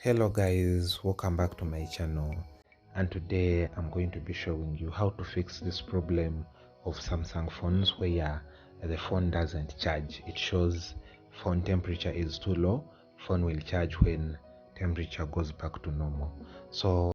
Hello guys, welcome back to my channel, and today I'm going to be showing you how to fix this problem of Samsung phones where the phone doesn't charge. It shows phone temperature is too low, phone will charge when temperature goes back to normal. So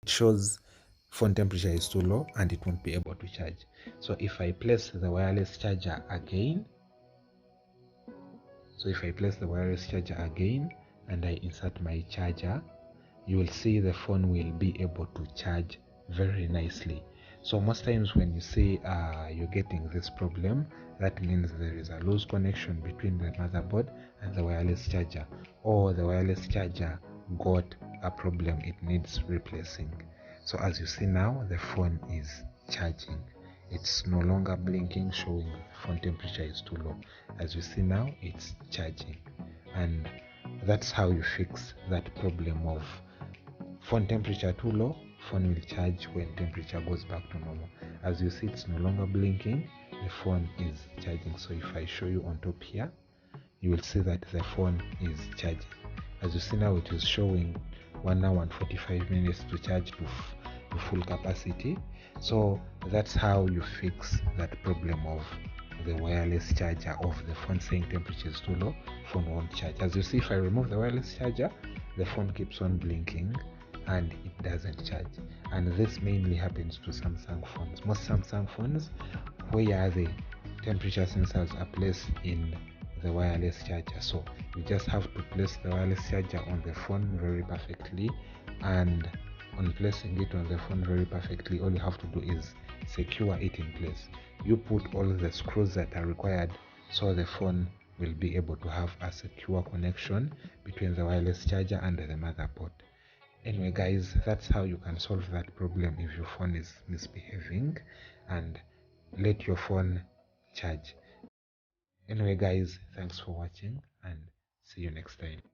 it shows phone temperature is too low and it won't be able to charge. So if I place the wireless charger again, and I insert my charger, you will see the phone will be able to charge very nicely. So most times when you see you're getting this problem, that means there is a loose connection between the motherboard and the wireless charger, or the wireless charger got a problem, it needs replacing. So as you see now, the phone is charging. It's no longer blinking, showing phone temperature is too low. As you see now, it's charging. And that's how you fix that problem of phone temperature too low, phone will charge when temperature goes back to normal. As you see, it's no longer blinking, the phone is charging. So if I show you on top here, you will see that the phone is charging. As you see now, it is showing 1 hour and 45 minutes to charge to full capacity. So that's how you fix that problem of the wireless charger of the phone saying temperature is too low, phone won't charge. As you see, if I remove the wireless charger, the phone keeps on blinking and it doesn't charge. And this mainly happens to Samsung phones. Most Samsung phones, where the temperature sensors are placed in the wireless charger. So you just have to place the wireless charger on the phone very perfectly, and on placing it on the phone very perfectly, all you have to do is secure it in place. You put all the screws that are required so the phone will be able to have a secure connection between the wireless charger and the motherboard. Anyway guys, that's how you can solve that problem if your phone is misbehaving, and let your phone charge. Anyway guys, thanks for watching and see you next time.